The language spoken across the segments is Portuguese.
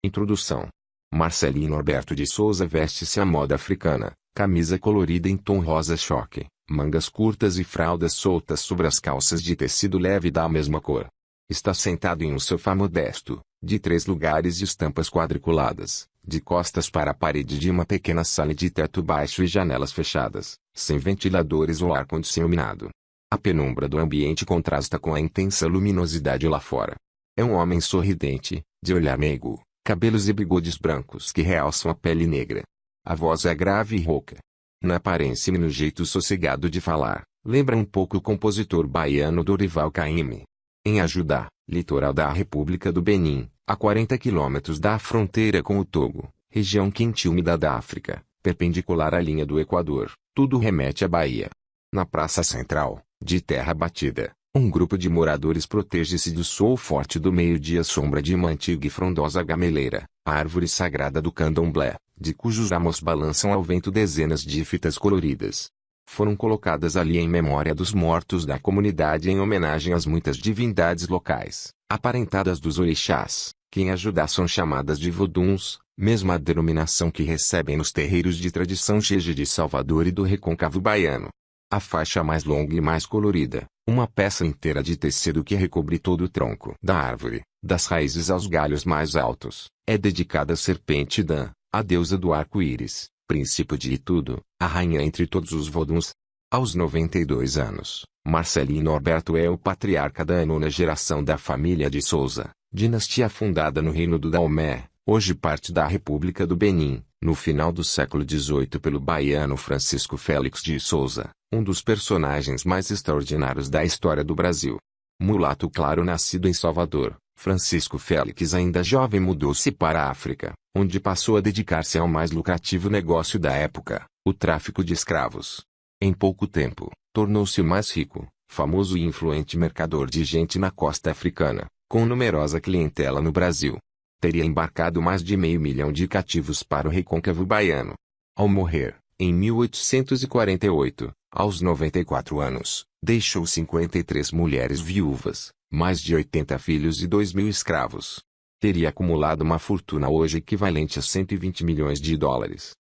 Introdução. Marcelino Norberto de Souza veste-se à moda africana, camisa colorida em tom rosa choque, mangas curtas e fraldas soltas sobre as calças de tecido leve da mesma cor. Está sentado em um sofá modesto, de 3 lugares e estampas quadriculadas, de costas para a parede de uma pequena sala de teto baixo e janelas fechadas, sem ventiladores ou ar-condicionado. A penumbra do ambiente contrasta com a intensa luminosidade lá fora. É um homem sorridente, de olhar meigo, cabelos e bigodes brancos que realçam a pele negra. A voz é grave e rouca. Na aparência e no jeito sossegado de falar, lembra um pouco o compositor baiano Dorival Caymmi. Em Ajudá, litoral da República do Benin, a 40 quilômetros da fronteira com o Togo, região quente e úmida da África, perpendicular à linha do Equador, tudo remete à Bahia. Na praça central, de terra batida, um grupo de moradores protege-se do sol forte do meio-dia à sombra de uma antiga e frondosa gameleira, a árvore sagrada do candomblé, de cujos ramos balançam ao vento dezenas de fitas coloridas. Foram colocadas ali em memória dos mortos da comunidade em homenagem às muitas divindades locais, aparentadas dos orixás, que em Ajudá são chamadas de voduns, mesma denominação que recebem nos terreiros de tradição Jeje de Salvador e do Recôncavo Baiano. A faixa mais longa e mais colorida, uma peça inteira de tecido que recobre todo o tronco da árvore, das raízes aos galhos mais altos, é dedicada à serpente Dan, a deusa do arco-íris, princípio de tudo, a rainha entre todos os voduns. Aos 92 anos, Marcelino Norberto é o patriarca da 9ª geração da família de Souza, dinastia fundada no reino do Daomé, hoje parte da República do Benin, no final do século XVIII pelo baiano Francisco Félix de Souza, um dos personagens mais extraordinários da história do Brasil. Mulato claro nascido em Salvador, Francisco Félix ainda jovem mudou-se para a África, onde passou a dedicar-se ao mais lucrativo negócio da época, o tráfico de escravos. Em pouco tempo, tornou-se o mais rico, famoso e influente mercador de gente na costa africana, com numerosa clientela no Brasil. Teria embarcado mais de 500 mil de cativos para o recôncavo baiano. Ao morrer, em 1848, aos 94 anos, deixou 53 mulheres viúvas, mais de 80 filhos e 2.000 escravos. Teria acumulado uma fortuna hoje equivalente a 120 milhões de dólares.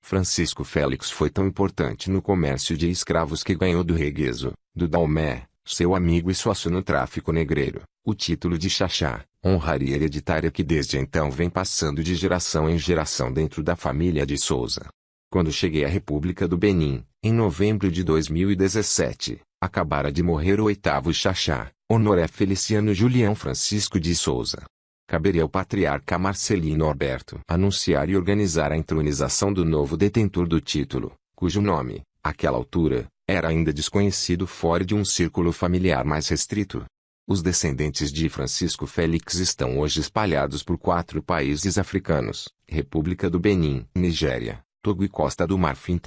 Francisco Félix foi tão importante no comércio de escravos que ganhou do Regueso, do Daomé, seu amigo e sócio no tráfico negreiro, o título de Xaxá, honraria hereditária que desde então vem passando de geração em geração dentro da família de Souza. Quando cheguei à República do Benin, em novembro de 2017, acabara de morrer o 8º Xaxá, Honoré Feliciano Julião Francisco de Souza. Caberia ao patriarca Marcelino Norberto anunciar e organizar a entronização do novo detentor do título, cujo nome, àquela altura, era ainda desconhecido fora de um círculo familiar mais restrito. Os descendentes de Francisco Félix estão hoje espalhados por 4 países africanos, República do Benin, Nigéria, Togo e Costa do Marfim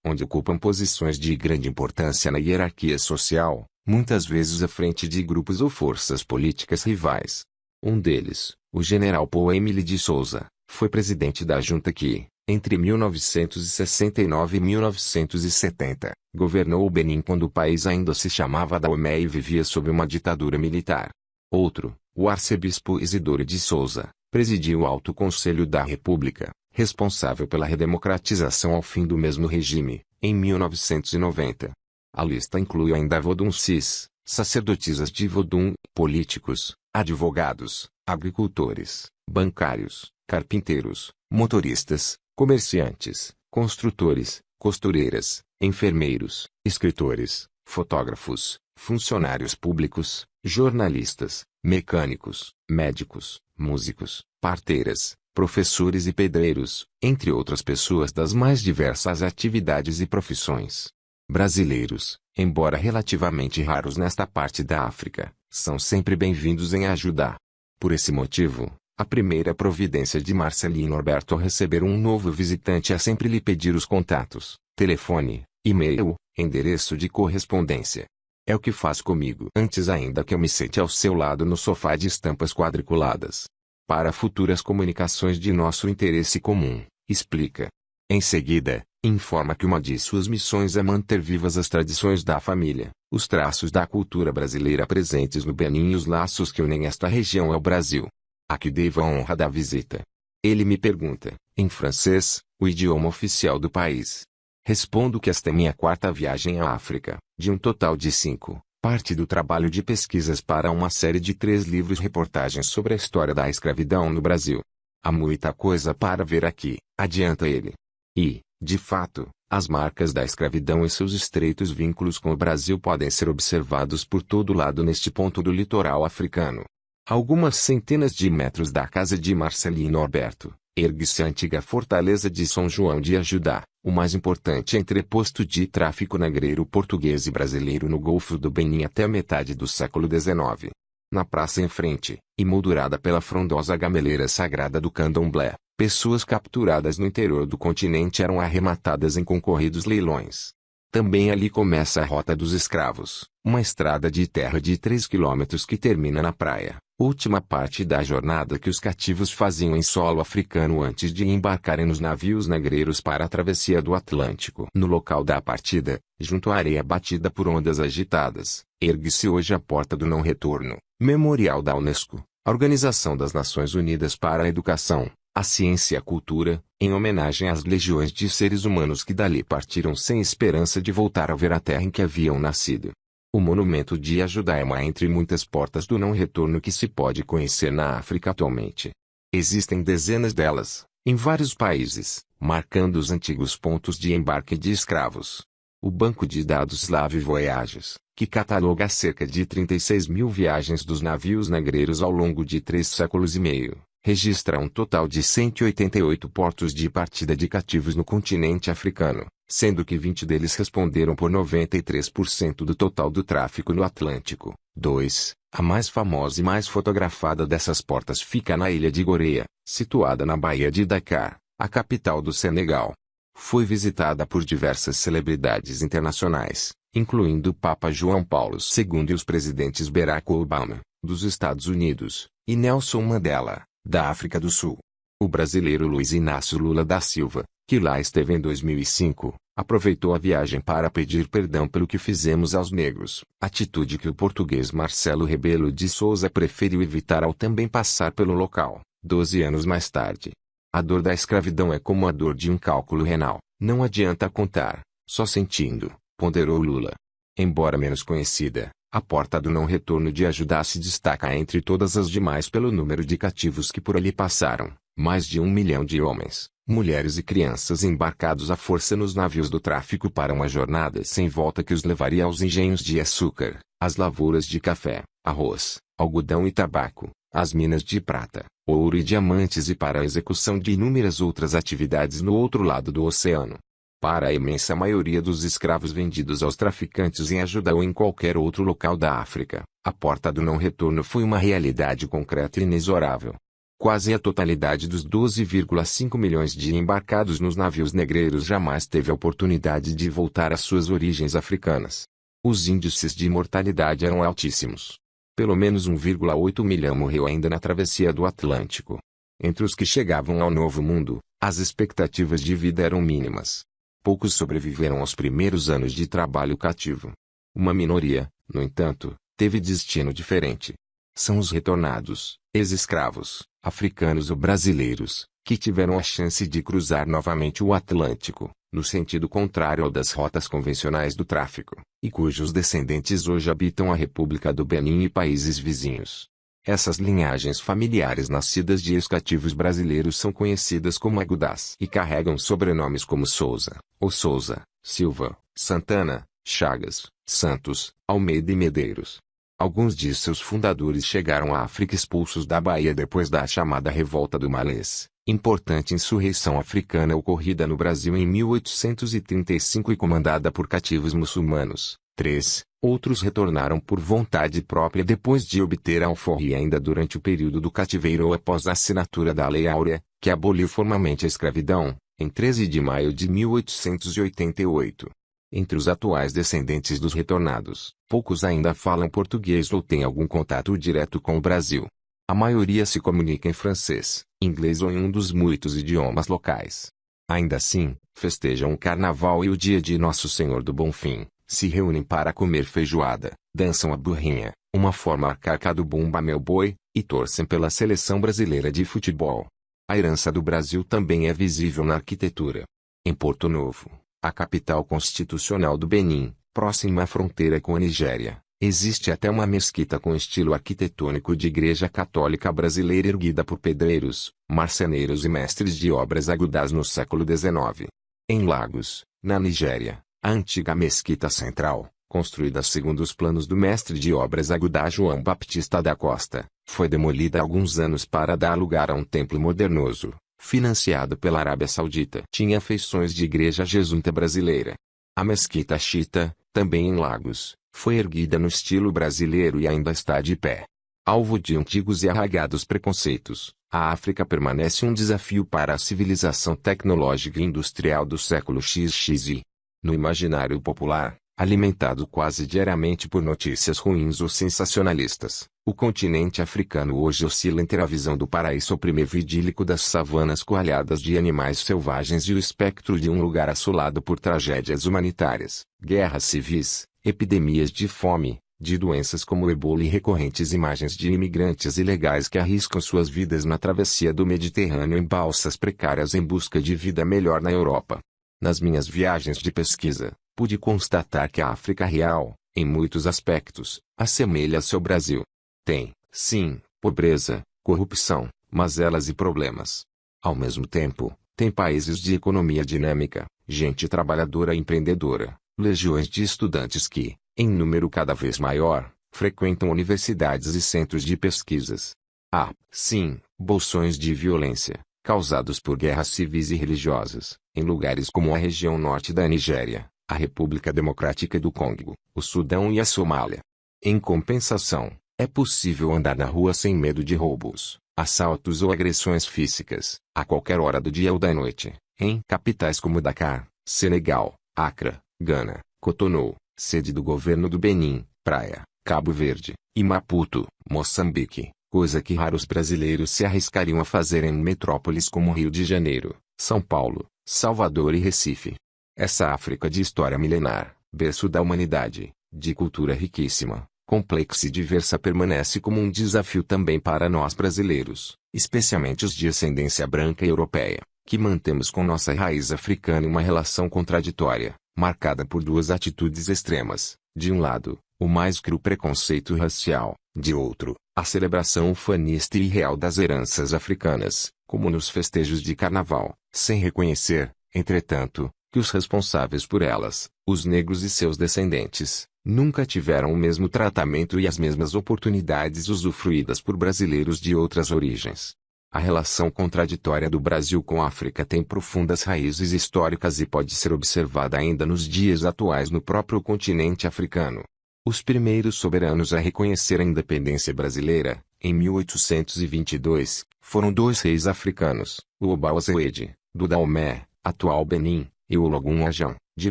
onde ocupam posições de grande importância na hierarquia social, muitas vezes à frente de grupos ou forças políticas rivais. Um deles, o general Paul Émile de Souza, foi presidente da junta que, entre 1969 e 1970, governou o Benin quando o país ainda se chamava Daomé e vivia sob uma ditadura militar. Outro, o arcebispo Isidoro de Souza, presidiu o Alto Conselho da República, responsável pela redemocratização ao fim do mesmo regime, em 1990. A lista inclui ainda voduncis, sacerdotisas de vodun, políticos, advogados, agricultores, bancários, carpinteiros, motoristas, comerciantes, construtores, costureiras, enfermeiros, escritores, fotógrafos, funcionários públicos, jornalistas, mecânicos, médicos, músicos, parteiras, professores e pedreiros, entre outras pessoas das mais diversas atividades e profissões. Brasileiros, embora relativamente raros nesta parte da África, são sempre bem-vindos em Ajudá. Por esse motivo, a primeira providência de Marcelino Norberto ao receber um novo visitante é sempre lhe pedir os contatos, telefone, e-mail, endereço de correspondência. É o que faz comigo antes ainda que eu me sente ao seu lado no sofá de estampas quadriculadas. Para futuras comunicações de nosso interesse comum, explica. Em seguida, informa que uma de suas missões é manter vivas as tradições da família, os traços da cultura brasileira presentes no Benin e os laços que unem esta região ao Brasil. a que devo a honra da visita. Ele me pergunta, em francês, o idioma oficial do país. Respondo que esta é minha quarta viagem à África, de um total de 5, parte do trabalho de pesquisas para uma série de 3 livros-reportagens sobre a história da escravidão no Brasil. Há muita coisa para ver aqui, adianta ele. E, de fato, as marcas da escravidão e seus estreitos vínculos com o Brasil podem ser observados por todo lado neste ponto do litoral africano. A algumas centenas de metros da casa de Marcelino Norberto, ergue-se a antiga fortaleza de São João de Ajudá, o mais importante entreposto de tráfico negreiro português e brasileiro no Golfo do Benin até a metade do século XIX. Na praça em frente, emoldurada pela frondosa gameleira sagrada do candomblé, pessoas capturadas no interior do continente eram arrematadas em concorridos leilões. Também ali começa a Rota dos Escravos, uma estrada de terra de 3 quilômetros que termina na praia, última parte da jornada que os cativos faziam em solo africano antes de embarcarem nos navios negreiros para a travessia do Atlântico. No local da partida, junto à areia batida por ondas agitadas, ergue-se hoje a Porta do Não Retorno, memorial da Unesco, a Organização das Nações Unidas para a Educação, a Ciência e a Cultura, em homenagem às legiões de seres humanos que dali partiram sem esperança de voltar a ver a terra em que haviam nascido. O monumento de Ajudá é uma entre muitas portas do não retorno que se pode conhecer na África atualmente. Existem dezenas delas, em vários países, marcando os antigos pontos de embarque de escravos. O banco de dados Slave Voyages, que cataloga cerca de 36 mil viagens dos navios negreiros ao longo de 3 séculos e meio, registra um total de 188 portos de partida de cativos no continente africano, sendo que 20 deles responderam por 93% do total do tráfico no Atlântico. 2. A mais famosa e mais fotografada dessas portas fica na ilha de Goreia, situada na Baía de Dakar, a capital do Senegal. Foi visitada por diversas celebridades internacionais, incluindo o Papa João Paulo II e os presidentes Barack Obama, dos Estados Unidos, e Nelson Mandela, da África do Sul. O brasileiro Luiz Inácio Lula da Silva, que lá esteve em 2005, aproveitou a viagem para pedir perdão pelo que fizemos aos negros, atitude que o português Marcelo Rebelo de Souza preferiu evitar ao também passar pelo local, 12 anos mais tarde. A dor da escravidão é como a dor de um cálculo renal, não adianta contar, só sentindo, ponderou Lula. Embora menos conhecida, a Porta do Não Retorno de Ajudá se destaca entre todas as demais pelo número de cativos que por ali passaram, mais de 1 milhão de homens, mulheres e crianças embarcados à força nos navios do tráfico para uma jornada sem volta que os levaria aos engenhos de açúcar, às lavouras de café, arroz, algodão e tabaco, às minas de prata, ouro e diamantes e para a execução de inúmeras outras atividades no outro lado do oceano. Para a imensa maioria dos escravos vendidos aos traficantes em Ajudá ou em qualquer outro local da África, a Porta do Não Retorno foi uma realidade concreta e inexorável. Quase a totalidade dos 12,5 milhões de embarcados nos navios negreiros jamais teve a oportunidade de voltar às suas origens africanas. Os índices de mortalidade eram altíssimos. Pelo menos 1,8 milhão morreu ainda na travessia do Atlântico. Entre os que chegavam ao Novo Mundo, as expectativas de vida eram mínimas. Poucos sobreviveram aos primeiros anos de trabalho cativo. Uma minoria, no entanto, teve destino diferente. São os retornados, ex-escravos, africanos ou brasileiros, que tiveram a chance de cruzar novamente o Atlântico, no sentido contrário ao das rotas convencionais do tráfico, e cujos descendentes hoje habitam a República do Benin e países vizinhos. Essas linhagens familiares nascidas de ex-cativos brasileiros são conhecidas como agudás e carregam sobrenomes como Souza, ou Souza, Silva, Santana, Chagas, Santos, Almeida e Medeiros. Alguns de seus fundadores chegaram à África expulsos da Bahia depois da chamada Revolta do Malês, importante insurreição africana ocorrida no Brasil em 1835 e comandada por cativos muçulmanos. 3. Outros retornaram por vontade própria depois de obter a alforria ainda durante o período do cativeiro ou após a assinatura da Lei Áurea, que aboliu formalmente a escravidão, em 13 de maio de 1888. Entre os atuais descendentes dos retornados, poucos ainda falam português ou têm algum contato direto com o Brasil. A maioria se comunica em francês, inglês ou em um dos muitos idiomas locais. Ainda assim, festejam o Carnaval e o dia de Nosso Senhor do Bonfim, se reúnem para comer feijoada, dançam a burrinha, uma forma arcaica do Bumba Meu Boi, e torcem pela seleção brasileira de futebol. A herança do Brasil também é visível na arquitetura. Em Porto Novo, a capital constitucional do Benin, próxima à fronteira com a Nigéria, existe até uma mesquita com estilo arquitetônico de igreja católica brasileira erguida por pedreiros, marceneiros e mestres de obras agudas no século XIX. Em Lagos, na Nigéria, a antiga mesquita central, construída segundo os planos do mestre de obras agudas João Baptista da Costa, foi demolida há alguns anos para dar lugar a um templo modernoso, financiado pela Arábia Saudita. Tinha feições de igreja jesuíta brasileira. A mesquita xiita, também em Lagos, foi erguida no estilo brasileiro e ainda está de pé. Alvo de antigos e arraigados preconceitos, a África permanece um desafio para a civilização tecnológica e industrial do século XXI. No imaginário popular, alimentado quase diariamente por notícias ruins ou sensacionalistas, o continente africano hoje oscila entre a visão do paraíso oprimido idílico das savanas coalhadas de animais selvagens e o espectro de um lugar assolado por tragédias humanitárias, guerras civis, epidemias de fome, de doenças como o ebola e recorrentes imagens de imigrantes ilegais que arriscam suas vidas na travessia do Mediterrâneo em balsas precárias em busca de vida melhor na Europa. Nas minhas viagens de pesquisa, pude constatar que a África real, em muitos aspectos, assemelha-se ao Brasil. Tem, sim, pobreza, corrupção, mazelas e problemas. Ao mesmo tempo, tem países de economia dinâmica, gente trabalhadora e empreendedora, legiões de estudantes que, em número cada vez maior, frequentam universidades e centros de pesquisas. Há, sim, bolsões de violência, causados por guerras civis e religiosas, em lugares como a região norte da Nigéria, a República Democrática do Congo, o Sudão e a Somália. Em compensação, é possível andar na rua sem medo de roubos, assaltos ou agressões físicas, a qualquer hora do dia ou da noite, em capitais como Dakar, Senegal, Accra, Gana, Cotonou, sede do governo do Benin, Praia, Cabo Verde, e Maputo, Moçambique, coisa que raros brasileiros se arriscariam a fazer em metrópoles como Rio de Janeiro, São Paulo, Salvador e Recife. Essa África de história milenar, berço da humanidade, de cultura riquíssima, complexa e diversa permanece como um desafio também para nós brasileiros, especialmente os de ascendência branca e europeia, que mantemos com nossa raiz africana uma relação contraditória, marcada por duas atitudes extremas: de um lado, o mais cru preconceito racial, de outro, a celebração ufanista e irreal das heranças africanas, como nos festejos de carnaval, sem reconhecer, entretanto, que os responsáveis por elas, os negros e seus descendentes, nunca tiveram o mesmo tratamento e as mesmas oportunidades usufruídas por brasileiros de outras origens. A relação contraditória do Brasil com a África tem profundas raízes históricas e pode ser observada ainda nos dias atuais no próprio continente africano. Os primeiros soberanos a reconhecer a independência brasileira, em 1822, foram dois reis africanos, o Obauzewede, do Daomé, atual Benin, e o Ologun Ajão, de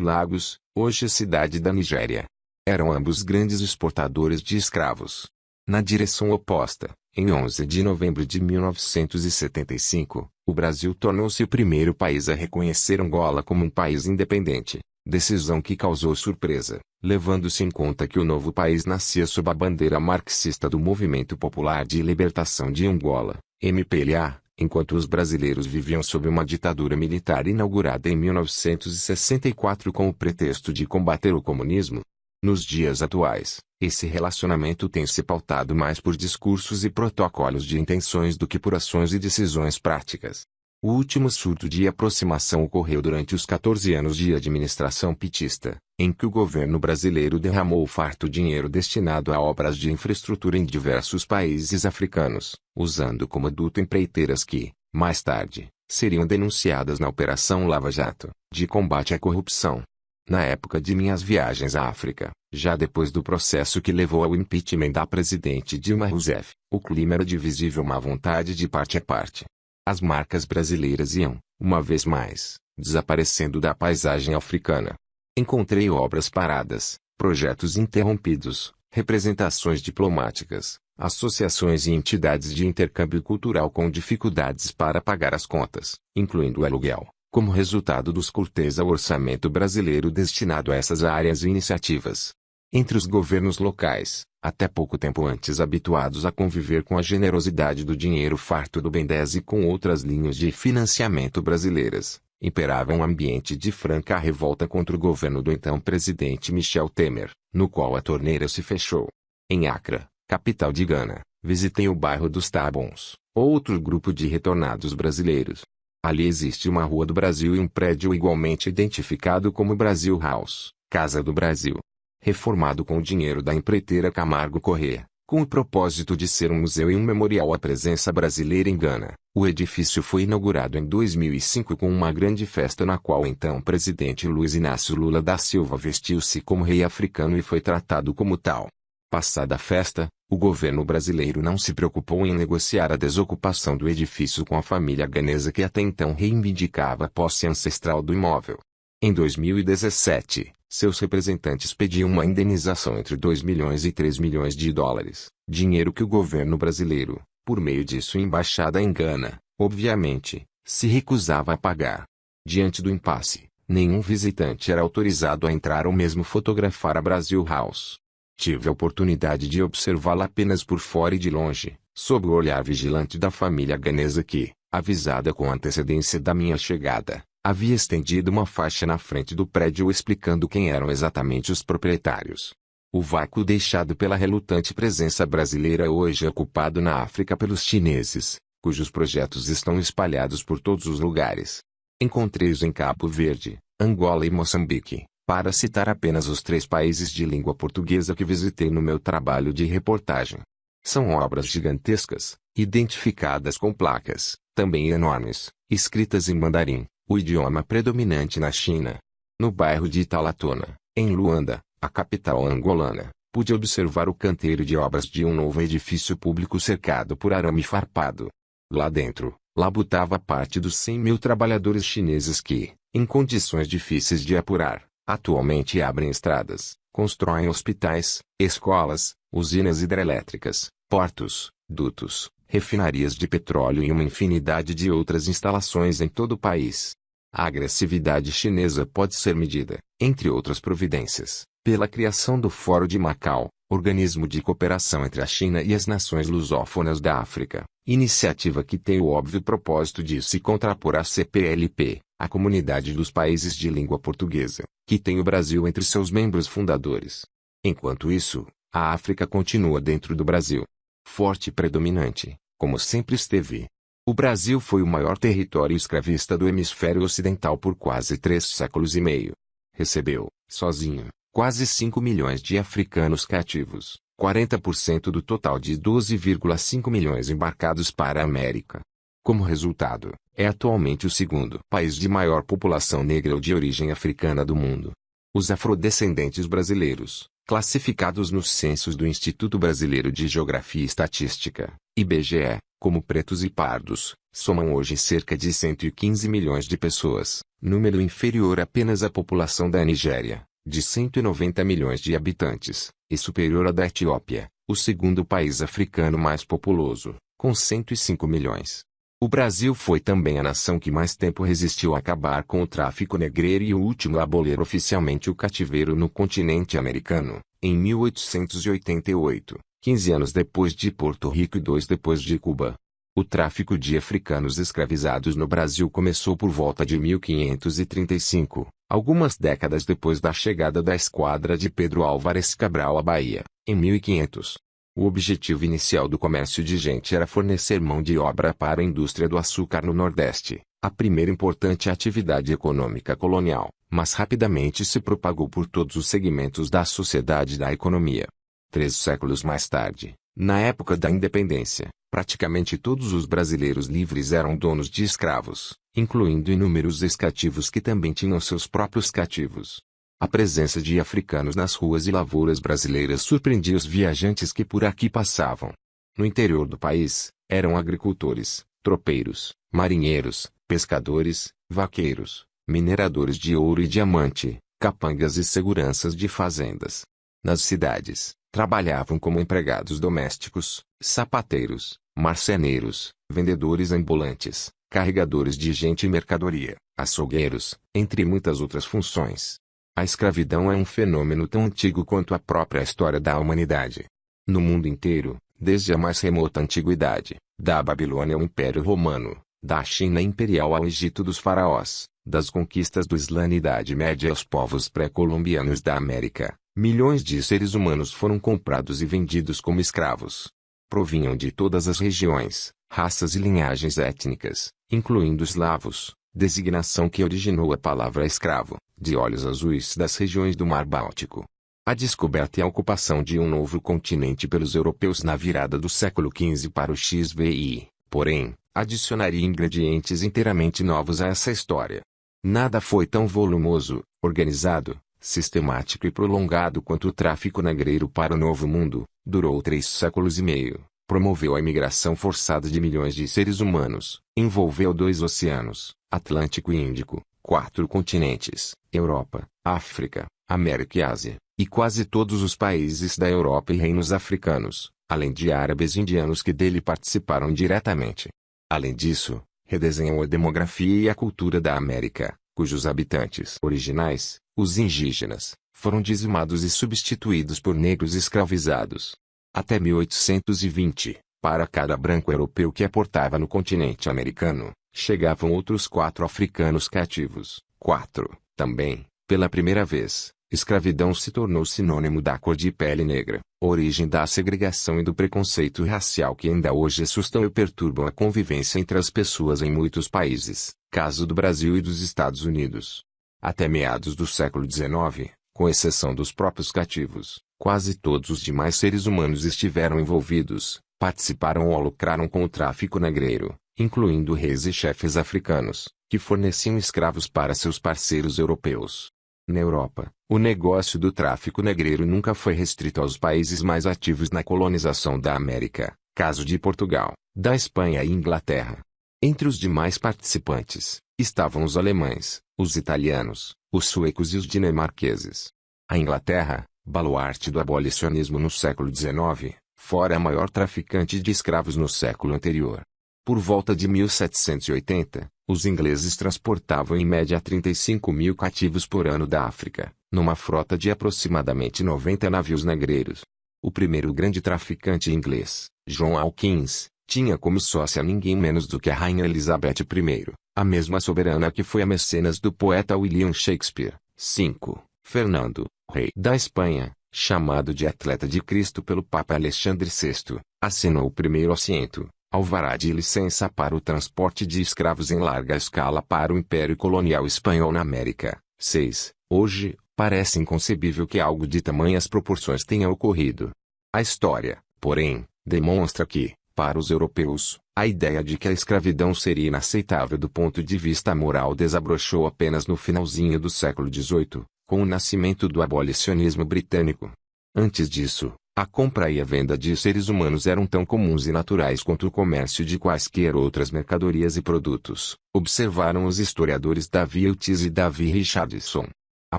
Lagos, hoje cidade da Nigéria. Eram ambos grandes exportadores de escravos. Na direção oposta, em 11 de novembro de 1975, o Brasil tornou-se o primeiro país a reconhecer Angola como um país independente, decisão que causou surpresa, levando-se em conta que o novo país nascia sob a bandeira marxista do Movimento Popular de Libertação de Angola, MPLA, enquanto os brasileiros viviam sob uma ditadura militar inaugurada em 1964 com o pretexto de combater o comunismo. Nos dias atuais, esse relacionamento tem se pautado mais por discursos e protocolos de intenções do que por ações e decisões práticas. O último surto de aproximação ocorreu durante os 14 anos de administração petista, em que o governo brasileiro derramou farto dinheiro destinado a obras de infraestrutura em diversos países africanos, usando como aduto empreiteiras que, mais tarde, seriam denunciadas na Operação Lava Jato, de combate à corrupção. Na época de minhas viagens à África, já depois do processo que levou ao impeachment da presidente Dilma Rousseff, o clima era de visível má vontade de parte a parte. As marcas brasileiras iam, uma vez mais, desaparecendo da paisagem africana. Encontrei obras paradas, projetos interrompidos, representações diplomáticas, associações e entidades de intercâmbio cultural com dificuldades para pagar as contas, incluindo o aluguel, como resultado dos cortes ao orçamento brasileiro destinado a essas áreas e iniciativas. Entre os governos locais, até pouco tempo antes habituados a conviver com a generosidade do dinheiro farto do BNDES e com outras linhas de financiamento brasileiras, imperava um ambiente de franca revolta contra o governo do então presidente Michel Temer, no qual a torneira se fechou. Em Accra, capital de Gana, visitei o bairro dos Tabons, outro grupo de retornados brasileiros. Ali existe uma Rua do Brasil e um prédio igualmente identificado como Brasil House, Casa do Brasil. Reformado com o dinheiro da empreiteira Camargo Corrêa, com o propósito de ser um museu e um memorial à presença brasileira em Gana, o edifício foi inaugurado em 2005 com uma grande festa na qual o então presidente Luiz Inácio Lula da Silva vestiu-se como rei africano e foi tratado como tal. Passada a festa, o governo brasileiro não se preocupou em negociar a desocupação do edifício com a família ganesa que até então reivindicava a posse ancestral do imóvel. Em 2017, seus representantes pediam uma indenização entre 2 milhões e 3 milhões de dólares, dinheiro que o governo brasileiro, por meio de sua embaixada em Gana, obviamente, se recusava a pagar. Diante do impasse, nenhum visitante era autorizado a entrar ou mesmo fotografar a Brasil House. Tive a oportunidade de observá-la apenas por fora e de longe, sob o olhar vigilante da família ganesa que, avisada com antecedência da minha chegada, havia estendido uma faixa na frente do prédio explicando quem eram exatamente os proprietários. O vácuo deixado pela relutante presença brasileira hoje é ocupado na África pelos chineses, cujos projetos estão espalhados por todos os lugares. Encontrei-os em Cabo Verde, Angola e Moçambique, para citar apenas os 3 países de língua portuguesa que visitei no meu trabalho de reportagem. São obras gigantescas, identificadas com placas, também enormes, escritas em mandarim, o idioma predominante na China. No bairro de Italatona, em Luanda, a capital angolana, pude observar o canteiro de obras de um novo edifício público cercado por arame farpado. Lá dentro, labutava parte dos 100 mil trabalhadores chineses que, em condições difíceis de apurar, atualmente abrem estradas, constroem hospitais, escolas, usinas hidrelétricas, portos, dutos, refinarias de petróleo e uma infinidade de outras instalações em todo o país. A agressividade chinesa pode ser medida, entre outras providências, pela criação do Fórum de Macau, organismo de cooperação entre a China e as nações lusófonas da África, iniciativa que tem o óbvio propósito de se contrapor à CPLP, a Comunidade dos Países de Língua Portuguesa, que tem o Brasil entre seus membros fundadores. Enquanto isso, a África continua dentro do Brasil. Forte e predominante, como sempre esteve. O Brasil foi o maior território escravista do hemisfério ocidental por quase 3 séculos e meio. Recebeu, sozinho, quase 5 milhões de africanos cativos, 40% do total de 12,5 milhões embarcados para a América. Como resultado, é atualmente o segundo país de maior população negra ou de origem africana do mundo. Os afrodescendentes brasileiros, classificados nos censos do Instituto Brasileiro de Geografia e Estatística, IBGE, como pretos e pardos, somam hoje cerca de 115 milhões de pessoas, número inferior apenas à população da Nigéria, de 190 milhões de habitantes, e superior à da Etiópia, o segundo país africano mais populoso, com 105 milhões. O Brasil foi também a nação que mais tempo resistiu a acabar com o tráfico negreiro e o último a abolir oficialmente o cativeiro no continente americano, em 1888, 15 anos depois de Porto Rico e 2 depois de Cuba. O tráfico de africanos escravizados no Brasil começou por volta de 1535, algumas décadas depois da chegada da esquadra de Pedro Álvares Cabral à Bahia, em 1500. O objetivo inicial do comércio de gente era fornecer mão de obra para a indústria do açúcar no Nordeste, a primeira importante atividade econômica colonial, mas rapidamente se propagou por todos os segmentos da sociedade e da economia. 3 séculos mais tarde, na época da independência, praticamente todos os brasileiros livres eram donos de escravos, incluindo inúmeros ex-cativos que também tinham seus próprios cativos. A presença de africanos nas ruas e lavouras brasileiras surpreendia os viajantes que por aqui passavam. No interior do país, eram agricultores, tropeiros, marinheiros, pescadores, vaqueiros, mineradores de ouro e diamante, capangas e seguranças de fazendas. Nas cidades, trabalhavam como empregados domésticos, sapateiros, marceneiros, vendedores ambulantes, carregadores de gente e mercadoria, açougueiros, entre muitas outras funções. A escravidão é um fenômeno tão antigo quanto a própria história da humanidade. No mundo inteiro, desde a mais remota antiguidade, da Babilônia ao Império Romano, da China imperial ao Egito dos faraós, das conquistas do Islã na Idade Média aos povos pré-colombianos da América, milhões de seres humanos foram comprados e vendidos como escravos. Provinham de todas as regiões, raças e linhagens étnicas, incluindo eslavos, designação que originou a palavra escravo, de olhos azuis das regiões do Mar Báltico. A descoberta e a ocupação de um novo continente pelos europeus na virada do século XV para o XVI, porém, adicionaria ingredientes inteiramente novos a essa história. Nada foi tão volumoso, organizado, sistemático e prolongado quanto o tráfico negreiro para o Novo Mundo. Durou 3 séculos e meio, promoveu a imigração forçada de milhões de seres humanos, envolveu 2 oceanos, Atlântico e Índico, 4 continentes, Europa, África, América e Ásia, e quase todos os países da Europa e reinos africanos, além de árabes e indianos que dele participaram diretamente. Além disso, redesenhou a demografia e a cultura da América, cujos habitantes originais, os indígenas, foram dizimados e substituídos por negros escravizados. Até 1820, para cada branco europeu que aportava no continente americano, chegavam outros 4 africanos cativos. 4. Também, pela primeira vez, escravidão se tornou sinônimo da cor de pele negra, origem da segregação e do preconceito racial que ainda hoje assustam e perturbam a convivência entre as pessoas em muitos países, caso do Brasil e dos Estados Unidos. Até meados do século XIX, com exceção dos próprios cativos, quase todos os demais seres humanos estiveram envolvidos, participaram ou lucraram com o tráfico negreiro, incluindo reis e chefes africanos, que forneciam escravos para seus parceiros europeus. Na Europa, o negócio do tráfico negreiro nunca foi restrito aos países mais ativos na colonização da América, caso de Portugal, da Espanha e Inglaterra. Entre os demais participantes, estavam os alemães, os italianos, os suecos e os dinamarqueses. A Inglaterra, baluarte do abolicionismo no século XIX, fora a maior traficante de escravos no século anterior. Por volta de 1780, os ingleses transportavam em média 35 mil cativos por ano da África, numa frota de aproximadamente 90 navios negreiros. O primeiro grande traficante inglês, John Hawkins, tinha como sócia ninguém menos do que a Rainha Elizabeth I, a mesma soberana que foi a mecenas do poeta William Shakespeare. 5. Fernando, rei da Espanha, chamado de Atleta de Cristo pelo Papa Alexandre VI, assinou o primeiro assento, alvará de licença para o transporte de escravos em larga escala para o Império Colonial Espanhol na América. 6. Hoje, parece inconcebível que algo de tamanhas proporções tenha ocorrido. A história, porém, demonstra que, para os europeus, a ideia de que a escravidão seria inaceitável do ponto de vista moral desabrochou apenas no finalzinho do século XVIII, com o nascimento do abolicionismo britânico. Antes disso, a compra e a venda de seres humanos eram tão comuns e naturais quanto o comércio de quaisquer outras mercadorias e produtos, observaram os historiadores Davi Iltis e Davi Richardson. A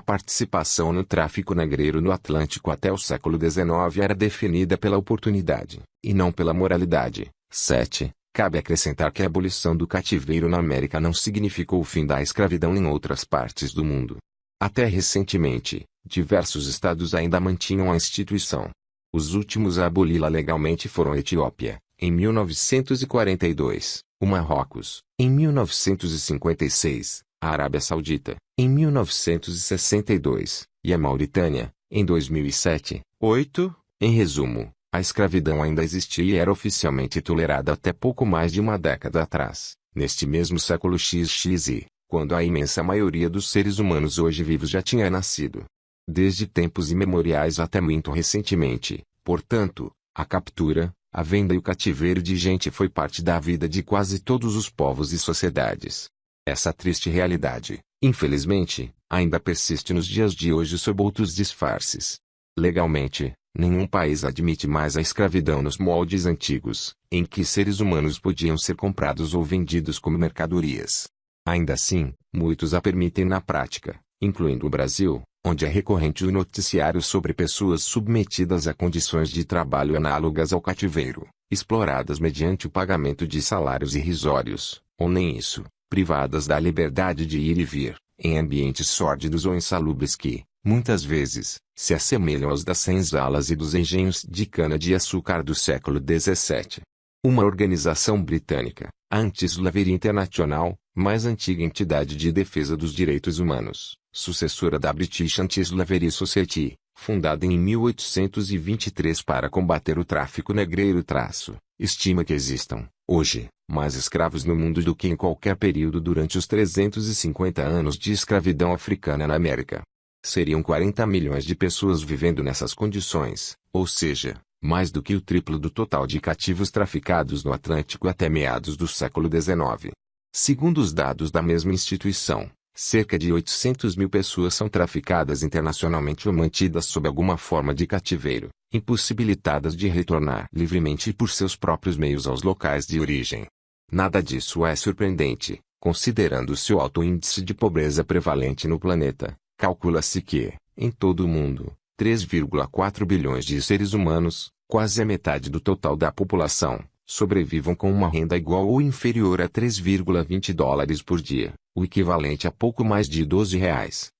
participação no tráfico negreiro no Atlântico até o século XIX era definida pela oportunidade, e não pela moralidade. 7. Cabe acrescentar que a abolição do cativeiro na América não significou o fim da escravidão em outras partes do mundo. Até recentemente, diversos estados ainda mantinham a instituição. Os últimos a aboli-la legalmente foram a Etiópia, em 1942, o Marrocos, em 1956, a Arábia Saudita, em 1962, e a Mauritânia, em 2007. 8. Em resumo, a escravidão ainda existia e era oficialmente tolerada até pouco mais de uma década atrás, neste mesmo século XXI, quando a imensa maioria dos seres humanos hoje vivos já tinha nascido. Desde tempos imemoriais até muito recentemente, portanto, a captura, a venda e o cativeiro de gente foi parte da vida de quase todos os povos e sociedades. Essa triste realidade, infelizmente, ainda persiste nos dias de hoje sob outros disfarces. Legalmente, nenhum país admite mais a escravidão nos moldes antigos, em que seres humanos podiam ser comprados ou vendidos como mercadorias. Ainda assim, muitos a permitem na prática, incluindo o Brasil, onde é recorrente o noticiário sobre pessoas submetidas a condições de trabalho análogas ao cativeiro, exploradas mediante o pagamento de salários irrisórios, ou nem isso, privadas da liberdade de ir e vir, em ambientes sórdidos ou insalubres que, muitas vezes, se assemelham aos das senzalas e dos engenhos de cana-de-açúcar do século XVII. Uma organização britânica, a Anti-Slavery International, mais antiga entidade de defesa dos direitos humanos, sucessora da British Anti-Slavery Society, fundada em 1823 para combater o tráfico negreiro estima que existam, hoje, mais escravos no mundo do que em qualquer período durante os 350 anos de escravidão africana na América. Seriam 40 milhões de pessoas vivendo nessas condições, ou seja, mais do que o triplo do total de cativos traficados no Atlântico até meados do século XIX. Segundo os dados da mesma instituição, cerca de 800 mil pessoas são traficadas internacionalmente ou mantidas sob alguma forma de cativeiro, impossibilitadas de retornar livremente por seus próprios meios aos locais de origem. Nada disso é surpreendente, considerando o seu alto índice de pobreza prevalente no planeta. Calcula-se que, em todo o mundo, 3,4 bilhões de seres humanos, quase a metade do total da população, sobrevivam com uma renda igual ou inferior a 3,20 dólares por dia, o equivalente a pouco mais de R$ 12,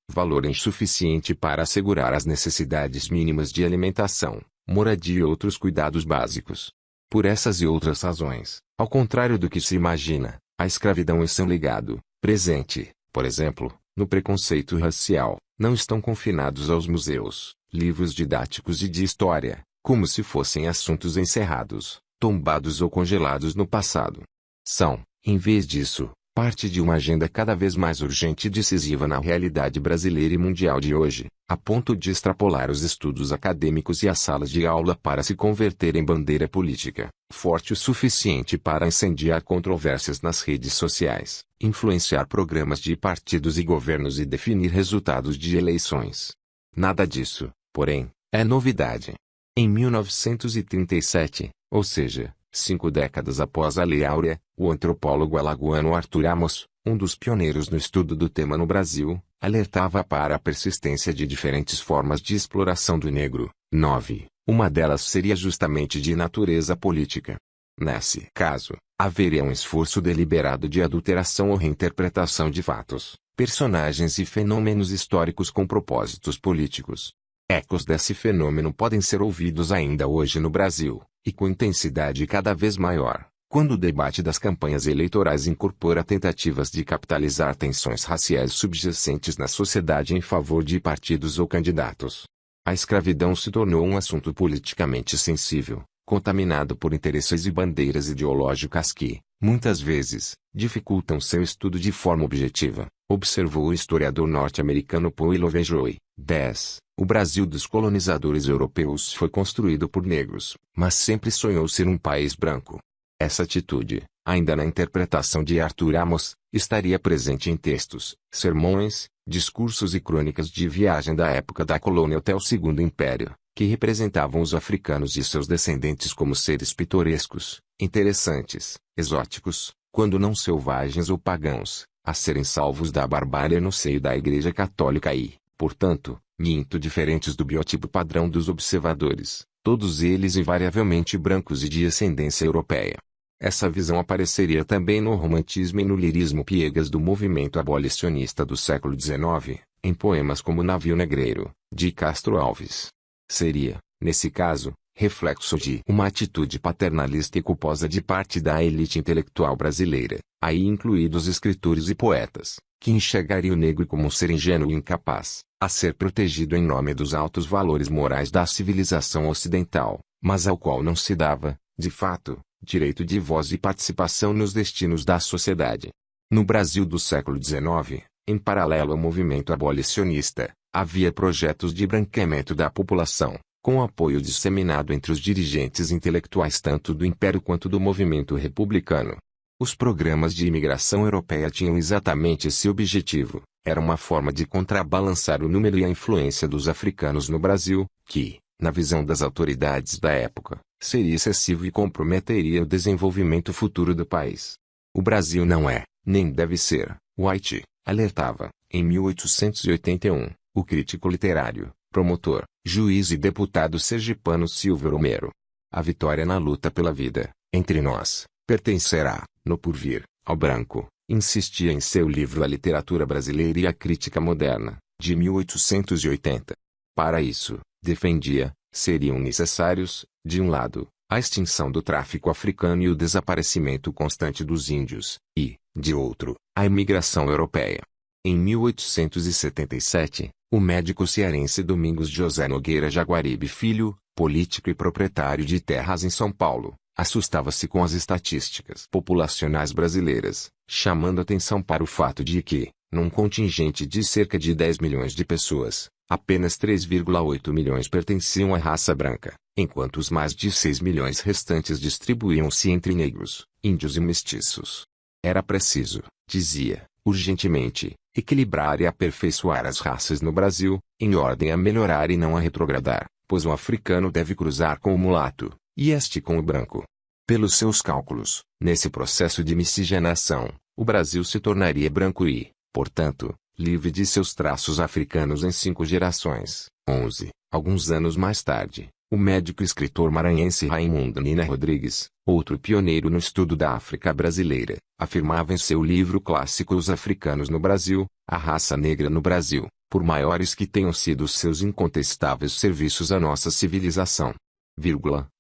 valor insuficiente para assegurar as necessidades mínimas de alimentação, moradia e outros cuidados básicos. Por essas e outras razões, ao contrário do que se imagina, a escravidão e seu legado, presente, por exemplo, no preconceito racial, não estão confinados aos museus, livros didáticos e de história, como se fossem assuntos encerrados, tombados ou congelados no passado. São, em vez disso, parte de uma agenda cada vez mais urgente e decisiva na realidade brasileira e mundial de hoje, a ponto de extrapolar os estudos acadêmicos e as salas de aula para se converter em bandeira política, forte o suficiente para incendiar controvérsias nas redes sociais, influenciar programas de partidos e governos e definir resultados de eleições. Nada disso, porém, é novidade. Em 1937, ou seja, 5 décadas após a Lei Áurea, o antropólogo alagoano Arthur Amos, um dos pioneiros no estudo do tema no Brasil, alertava para a persistência de diferentes formas de exploração do negro. 9. Uma delas seria justamente de natureza política. Nesse caso, haveria um esforço deliberado de adulteração ou reinterpretação de fatos, personagens e fenômenos históricos com propósitos políticos. Ecos desse fenômeno podem ser ouvidos ainda hoje no Brasil, e com intensidade cada vez maior, quando o debate das campanhas eleitorais incorpora tentativas de capitalizar tensões raciais subjacentes na sociedade em favor de partidos ou candidatos. A escravidão se tornou um assunto politicamente sensível, contaminado por interesses e bandeiras ideológicas que, muitas vezes, dificultam seu estudo de forma objetiva, observou o historiador norte-americano Paul Lovejoy. 10. O Brasil dos colonizadores europeus foi construído por negros, mas sempre sonhou ser um país branco. Essa atitude, ainda na interpretação de Arthur Amos, estaria presente em textos, sermões, discursos e crônicas de viagem da época da colônia até o Segundo Império, que representavam os africanos e seus descendentes como seres pitorescos, interessantes, exóticos, quando não selvagens ou pagãos, a serem salvos da barbárie no seio da Igreja Católica e, portanto, muito diferentes do biotipo padrão dos observadores, todos eles invariavelmente brancos e de ascendência europeia. Essa visão apareceria também no romantismo e no lirismo piegas do movimento abolicionista do século XIX, em poemas como Navio Negreiro, de Castro Alves. Seria, nesse caso, reflexo de uma atitude paternalista e culposa de parte da elite intelectual brasileira, aí incluídos escritores e poetas, que enxergaria o negro como um ser ingênuo e incapaz, a ser protegido em nome dos altos valores morais da civilização ocidental, mas ao qual não se dava, de fato, direito de voz e participação nos destinos da sociedade. No Brasil do século XIX, em paralelo ao movimento abolicionista, havia projetos de branqueamento da população, com apoio disseminado entre os dirigentes intelectuais tanto do Império quanto do movimento republicano. Os programas de imigração europeia tinham exatamente esse objetivo. Era uma forma de contrabalançar o número e a influência dos africanos no Brasil, que, na visão das autoridades da época, seria excessivo e comprometeria o desenvolvimento futuro do país. O Brasil não é, nem deve ser, white, alertava, em 1881, o crítico literário, promotor, juiz e deputado sergipano Silvio Romero. A vitória na luta pela vida, entre nós, pertencerá, no porvir, ao branco, insistia em seu livro A Literatura Brasileira e a Crítica Moderna, de 1880. Para isso, defendia, seriam necessários, de um lado, a extinção do tráfico africano e o desaparecimento constante dos índios, e, de outro, a imigração europeia. Em 1877, o médico cearense Domingos José Nogueira Jaguaribe Filho, político e proprietário de terras em São Paulo, assustava-se com as estatísticas populacionais brasileiras, chamando atenção para o fato de que, num contingente de cerca de 10 milhões de pessoas, apenas 3,8 milhões pertenciam à raça branca, enquanto os mais de 6 milhões restantes distribuíam-se entre negros, índios e mestiços. Era preciso, dizia, urgentemente, equilibrar e aperfeiçoar as raças no Brasil, em ordem a melhorar e não a retrogradar, pois o africano deve cruzar com o mulato, e este com o branco. Pelos seus cálculos, nesse processo de miscigenação, o Brasil se tornaria branco e, portanto, livre de seus traços africanos em 5 gerações. 11. Alguns anos mais tarde, o médico e escritor maranhense Raimundo Nina Rodrigues, outro pioneiro no estudo da África brasileira, afirmava em seu livro clássico Os Africanos no Brasil, a raça negra no Brasil, por maiores que tenham sido seus incontestáveis serviços à nossa civilização,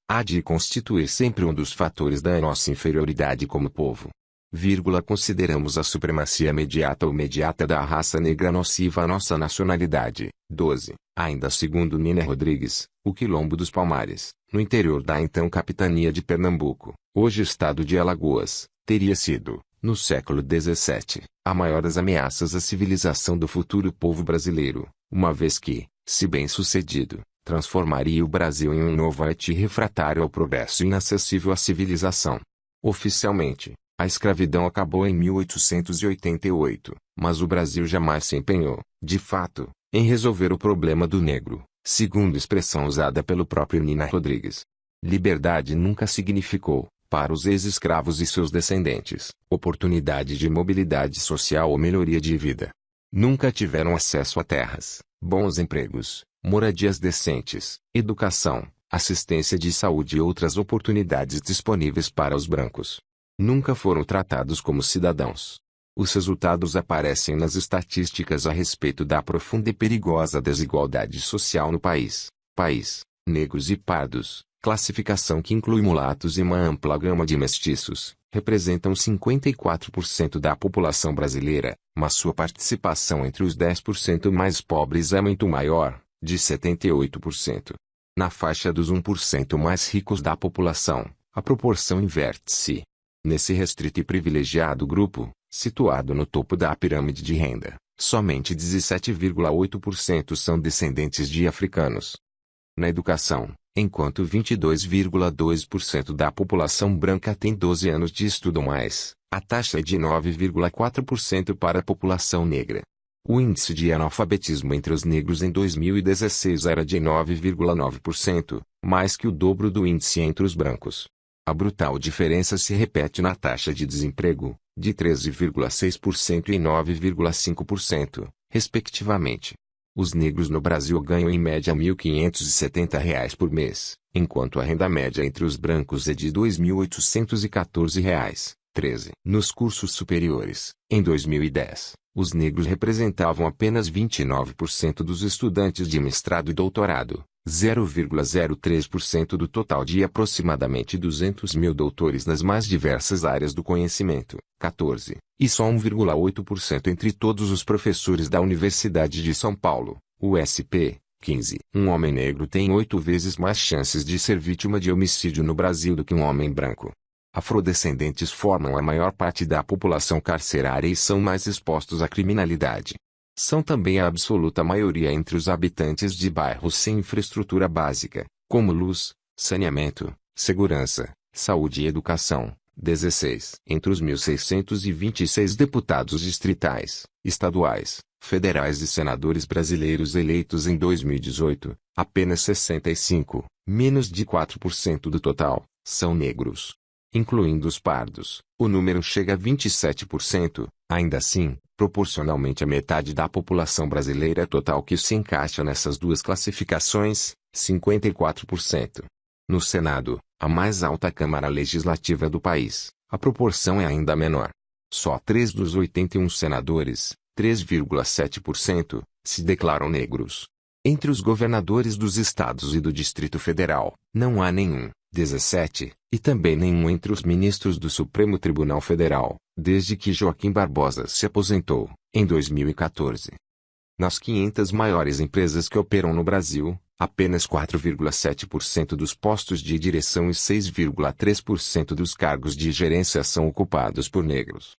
há de constituir sempre um dos fatores da nossa inferioridade como povo. Consideramos a supremacia imediata ou mediata da raça negra nociva à nossa nacionalidade. 12. Ainda segundo Nina Rodrigues, o Quilombo dos Palmares, no interior da então capitania de Pernambuco, hoje estado de Alagoas, teria sido, no século XVII, a maior das ameaças à civilização do futuro povo brasileiro, uma vez que, se bem sucedido, transformaria o Brasil em um novo Haiti refratário ao progresso e inacessível à civilização. Oficialmente, a escravidão acabou em 1888, mas o Brasil jamais se empenhou, de fato, em resolver o problema do negro, segundo expressão usada pelo próprio Nina Rodrigues. Liberdade nunca significou, para os ex-escravos e seus descendentes, oportunidade de mobilidade social ou melhoria de vida. Nunca tiveram acesso a terras, bons empregos, moradias decentes, educação, assistência de saúde e outras oportunidades disponíveis para os brancos. Nunca foram tratados como cidadãos. Os resultados aparecem nas estatísticas a respeito da profunda e perigosa desigualdade social no país. Negros e pardos, classificação que inclui mulatos e uma ampla gama de mestiços, representam 54% da população brasileira, mas sua participação entre os 10% mais pobres é muito maior, de 78%. Na faixa dos 1% mais ricos da população, a proporção inverte-se. Nesse restrito e privilegiado grupo, situado no topo da pirâmide de renda, somente 17,8% são descendentes de africanos. Na educação, enquanto 22,2% da população branca tem 12 anos de estudo ou mais, a taxa é de 9,4% para a população negra. O índice de analfabetismo entre os negros em 2016 era de 9,9%, mais que o dobro do índice entre os brancos. A brutal diferença se repete na taxa de desemprego, de 13,6% e 9,5%, respectivamente. Os negros no Brasil ganham em média R$ 1.570 por mês, enquanto a renda média entre os brancos é de R$ 2.814. 13. Nos cursos superiores, em 2010, os negros representavam apenas 29% dos estudantes de mestrado e doutorado, 0,03% do total de aproximadamente 200 mil doutores nas mais diversas áreas do conhecimento, 14, e só 1,8% entre todos os professores da Universidade de São Paulo, USP, 15. Um homem negro tem 8 vezes mais chances de ser vítima de homicídio no Brasil do que um homem branco. Afrodescendentes formam a maior parte da população carcerária e são mais expostos à criminalidade. São também a absoluta maioria entre os habitantes de bairros sem infraestrutura básica, como luz, saneamento, segurança, saúde e educação. 16. Entre os 1.626 deputados distritais, estaduais, federais e senadores brasileiros eleitos em 2018, apenas 65, menos de 4% do total, são negros. Incluindo os pardos, o número chega a 27%, ainda assim, proporcionalmente a metade da população brasileira total que se encaixa nessas duas classificações, 54%. No Senado, a mais alta Câmara Legislativa do país, a proporção é ainda menor. Só 3 dos 81 senadores, 3,7%, se declaram negros. Entre os governadores dos estados e do Distrito Federal, não há nenhum, 17, e também nenhum entre os ministros do Supremo Tribunal Federal, desde que Joaquim Barbosa se aposentou, em 2014. Nas 500 maiores empresas que operam no Brasil, apenas 4,7% dos postos de direção e 6,3% dos cargos de gerência são ocupados por negros.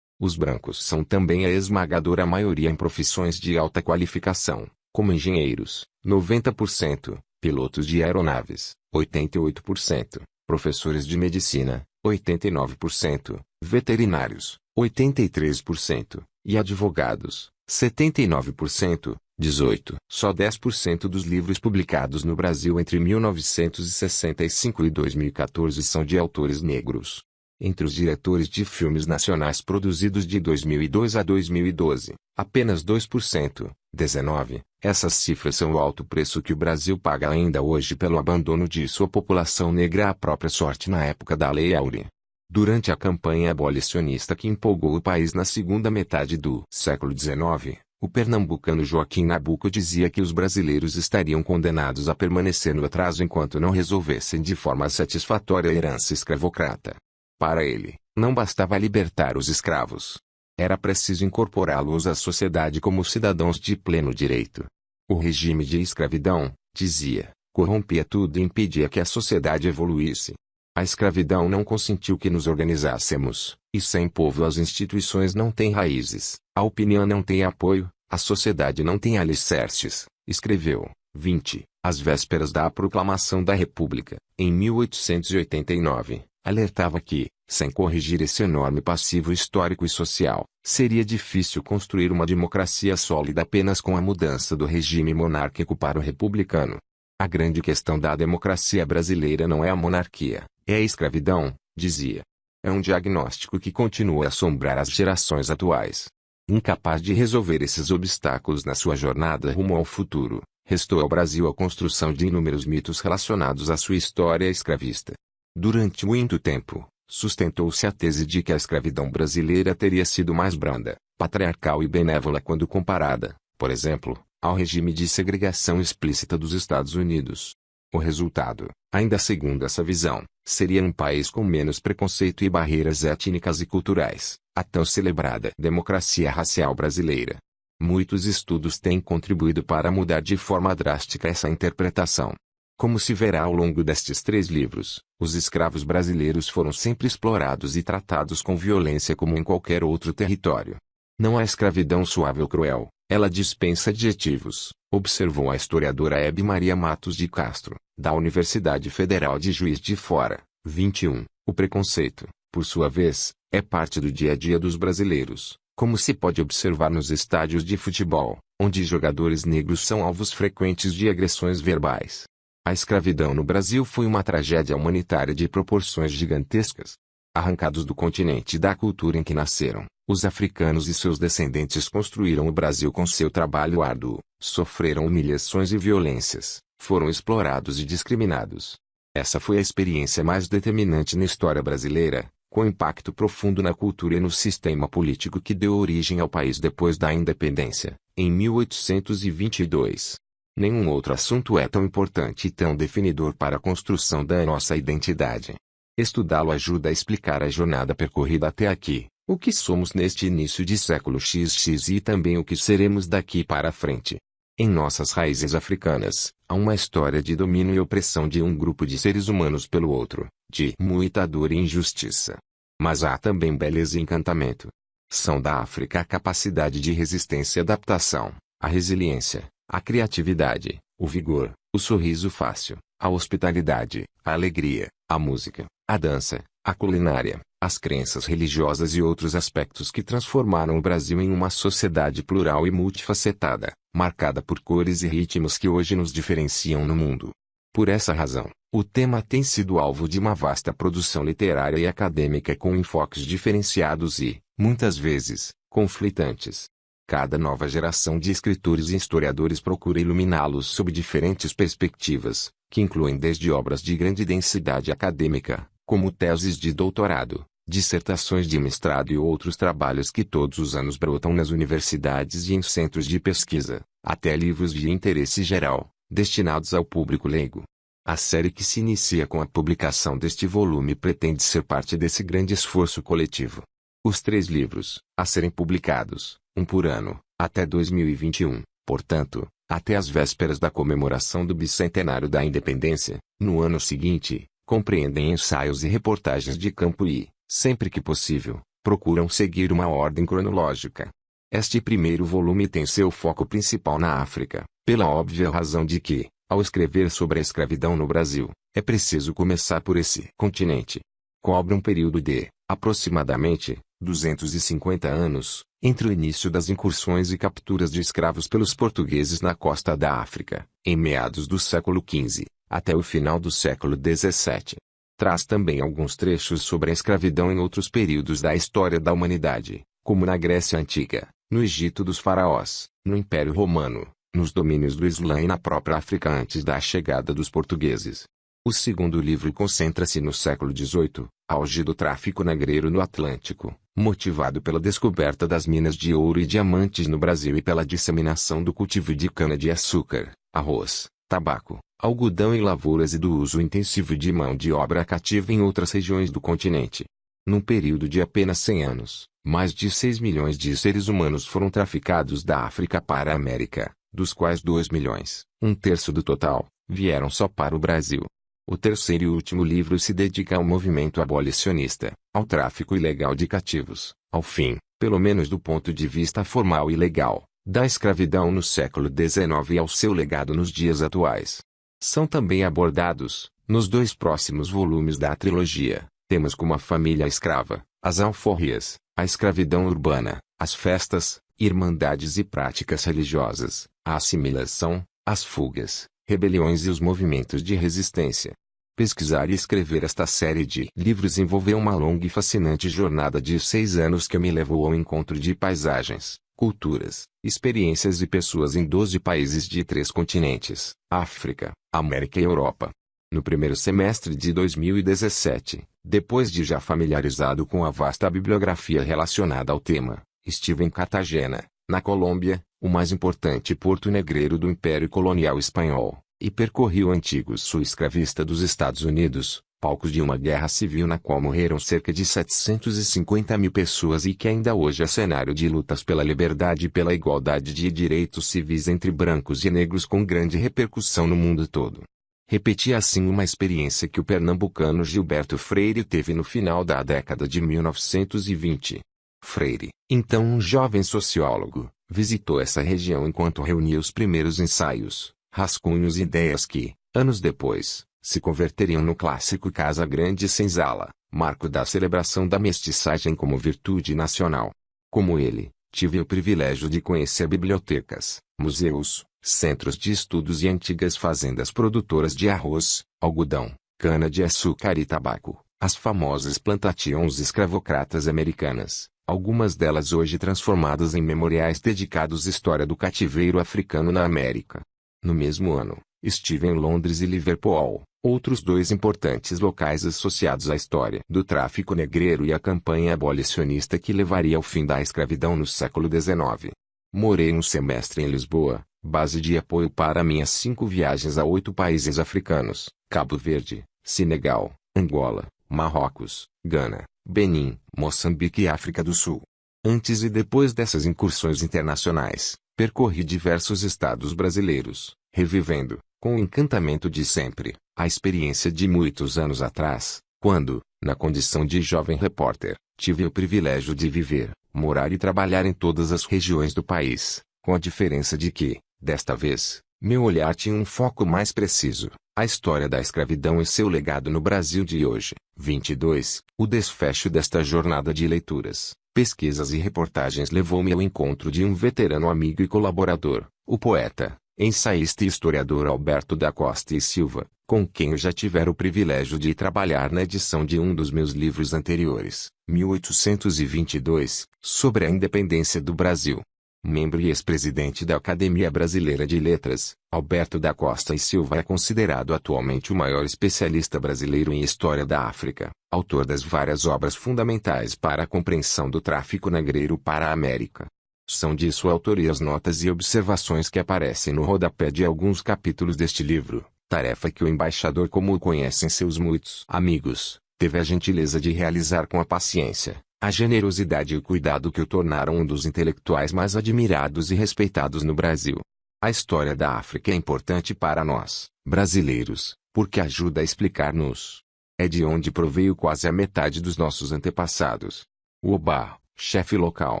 Os brancos são também a esmagadora maioria em profissões de alta qualificação, como engenheiros, 90%, pilotos de aeronaves, 88%, professores de medicina, 89%, veterinários, 83%, e advogados, 79%, 18%. Só 10% dos livros publicados no Brasil entre 1965 e 2014 são de autores negros. Entre os diretores de filmes nacionais produzidos de 2002 a 2012, apenas 2%, 19%. Essas cifras são o alto preço que o Brasil paga ainda hoje pelo abandono de sua população negra à própria sorte na época da Lei Áurea. Durante a campanha abolicionista que empolgou o país na segunda metade do século XIX, o pernambucano Joaquim Nabuco dizia que os brasileiros estariam condenados a permanecer no atraso enquanto não resolvessem de forma satisfatória a herança escravocrata. Para ele, não bastava libertar os escravos. Era preciso incorporá-los à sociedade como cidadãos de pleno direito. O regime de escravidão, dizia, corrompia tudo e impedia que a sociedade evoluísse. A escravidão não consentiu que nos organizássemos, e sem povo as instituições não têm raízes, a opinião não tem apoio, a sociedade não tem alicerces, escreveu, 20, às vésperas da proclamação da República, em 1889. Alertava que, sem corrigir esse enorme passivo histórico e social, seria difícil construir uma democracia sólida apenas com a mudança do regime monárquico para o republicano. A grande questão da democracia brasileira não é a monarquia, é a escravidão, dizia. É um diagnóstico que continua a assombrar as gerações atuais. Incapaz de resolver esses obstáculos na sua jornada rumo ao futuro, restou ao Brasil a construção de inúmeros mitos relacionados à sua história escravista. Durante muito tempo, sustentou-se a tese de que a escravidão brasileira teria sido mais branda, patriarcal e benévola quando comparada, por exemplo, ao regime de segregação explícita dos Estados Unidos. O resultado, ainda segundo essa visão, seria um país com menos preconceito e barreiras étnicas e culturais, a tão celebrada democracia racial brasileira. Muitos estudos têm contribuído para mudar de forma drástica essa interpretação. Como se verá ao longo destes 3 livros, os escravos brasileiros foram sempre explorados e tratados com violência como em qualquer outro território. Não há escravidão suave ou cruel, ela dispensa adjetivos, observou a historiadora Hebe Maria Matos de Castro, da Universidade Federal de Juiz de Fora, 21. O preconceito, por sua vez, é parte do dia a dia dos brasileiros, como se pode observar nos estádios de futebol, onde jogadores negros são alvos frequentes de agressões verbais. A escravidão no Brasil foi uma tragédia humanitária de proporções gigantescas. Arrancados do continente e da cultura em que nasceram, os africanos e seus descendentes construíram o Brasil com seu trabalho árduo, sofreram humilhações e violências, foram explorados e discriminados. Essa foi a experiência mais determinante na história brasileira, com impacto profundo na cultura e no sistema político que deu origem ao país depois da independência, em 1822. Nenhum outro assunto é tão importante e tão definidor para a construção da nossa identidade. Estudá-lo ajuda a explicar a jornada percorrida até aqui, o que somos neste início de século XX e também o que seremos daqui para frente. Em nossas raízes africanas, há uma história de domínio e opressão de um grupo de seres humanos pelo outro, de muita dor e injustiça. Mas há também beleza e encantamento. São da África a capacidade de resistência e adaptação, a resiliência, a criatividade, o vigor, o sorriso fácil, a hospitalidade, a alegria, a música, a dança, a culinária, as crenças religiosas e outros aspectos que transformaram o Brasil em uma sociedade plural e multifacetada, marcada por cores e ritmos que hoje nos diferenciam no mundo. Por essa razão, o tema tem sido alvo de uma vasta produção literária e acadêmica com enfoques diferenciados e, muitas vezes, conflitantes. Cada nova geração de escritores e historiadores procura iluminá-los sob diferentes perspectivas, que incluem desde obras de grande densidade acadêmica, como teses de doutorado, dissertações de mestrado e outros trabalhos que todos os anos brotam nas universidades e em centros de pesquisa, até livros de interesse geral, destinados ao público leigo. A série que se inicia com a publicação deste volume pretende ser parte desse grande esforço coletivo. Os 3 livros, a serem publicados, um por ano, até 2021, portanto, até as vésperas da comemoração do bicentenário da independência, no ano seguinte, compreendem ensaios e reportagens de campo e, sempre que possível, procuram seguir uma ordem cronológica. Este primeiro volume tem seu foco principal na África, pela óbvia razão de que, ao escrever sobre a escravidão no Brasil, é preciso começar por esse continente. Cobre um período de, aproximadamente, 250 anos, entre o início das incursões e capturas de escravos pelos portugueses na costa da África, em meados do século XV, até o final do século XVII. Traz também alguns trechos sobre a escravidão em outros períodos da história da humanidade, como na Grécia Antiga, no Egito dos Faraós, no Império Romano, nos domínios do Islã e na própria África antes da chegada dos portugueses. O segundo livro concentra-se no século XVIII, auge do tráfico negreiro no Atlântico, motivado pela descoberta das minas de ouro e diamantes no Brasil e pela disseminação do cultivo de cana-de-açúcar, arroz, tabaco, algodão e lavouras e do uso intensivo de mão de obra cativa em outras regiões do continente. Num período de apenas 100 anos, mais de 6 milhões de seres humanos foram traficados da África para a América, dos quais 2 milhões, um terço do total, vieram só para o Brasil. O terceiro e último livro se dedica ao movimento abolicionista, ao tráfico ilegal de cativos, ao fim, pelo menos do ponto de vista formal e legal, da escravidão no século XIX e ao seu legado nos dias atuais. São também abordados, nos 2 próximos volumes da trilogia, temas como a família escrava, as alforrias, a escravidão urbana, as festas, irmandades e práticas religiosas, a assimilação, as fugas, rebeliões e os movimentos de resistência. Pesquisar e escrever esta série de livros envolveu uma longa e fascinante jornada de 6 anos que me levou ao encontro de paisagens, culturas, experiências e pessoas em 12 países de 3 continentes, África, América e Europa. No primeiro semestre de 2017, depois de já familiarizado com a vasta bibliografia relacionada ao tema, estive em Cartagena, na Colômbia, o mais importante porto negreiro do Império Colonial Espanhol, e percorri o antigo sul escravista dos Estados Unidos, palcos de uma guerra civil na qual morreram cerca de 750 mil pessoas e que ainda hoje é cenário de lutas pela liberdade e pela igualdade de direitos civis entre brancos e negros com grande repercussão no mundo todo. Repeti assim uma experiência que o pernambucano Gilberto Freire teve no final da década de 1920. Freire, então um jovem sociólogo, visitou essa região enquanto reunia os primeiros ensaios, rascunhos e ideias que, anos depois, se converteriam no clássico Casa Grande Senzala, marco da celebração da mestiçagem como virtude nacional. Como ele, tive o privilégio de conhecer bibliotecas, museus, centros de estudos e antigas fazendas produtoras de arroz, algodão, cana-de-açúcar e tabaco, as famosas plantations escravocratas americanas, algumas delas hoje transformadas em memoriais dedicados à história do cativeiro africano na América. No mesmo ano, estive em Londres e Liverpool, outros 2 importantes locais associados à história do tráfico negreiro e à campanha abolicionista que levaria ao fim da escravidão no século XIX. Morei um semestre em Lisboa, base de apoio para minhas 5 viagens a 8 países africanos: Cabo Verde, Senegal, Angola, Marrocos, Gana, Benin, Moçambique e África do Sul. Antes e depois dessas incursões internacionais, percorri diversos estados brasileiros, revivendo, com o encantamento de sempre, a experiência de muitos anos atrás, quando, na condição de jovem repórter, tive o privilégio de viver, morar e trabalhar em todas as regiões do país, com a diferença de que, desta vez, meu olhar tinha um foco mais preciso: a história da escravidão e seu legado no Brasil de hoje. 22. O desfecho desta jornada de leituras, pesquisas e reportagens levou-me ao encontro de um veterano amigo e colaborador, o poeta, ensaísta e historiador Alberto da Costa e Silva, com quem eu já tivera o privilégio de trabalhar na edição de um dos meus livros anteriores, 1822, sobre a independência do Brasil. Membro e ex-presidente da Academia Brasileira de Letras, Alberto da Costa e Silva é considerado atualmente o maior especialista brasileiro em história da África, autor das várias obras fundamentais para a compreensão do tráfico negreiro para a América. São de sua autoria as notas e observações que aparecem no rodapé de alguns capítulos deste livro, tarefa que o embaixador, como o conhecem seus muitos amigos, teve a gentileza de realizar com a paciência, a generosidade e o cuidado que o tornaram um dos intelectuais mais admirados e respeitados no Brasil. A história da África é importante para nós, brasileiros, porque ajuda a explicar-nos. É de onde proveio quase a metade dos nossos antepassados. O Obá, chefe local,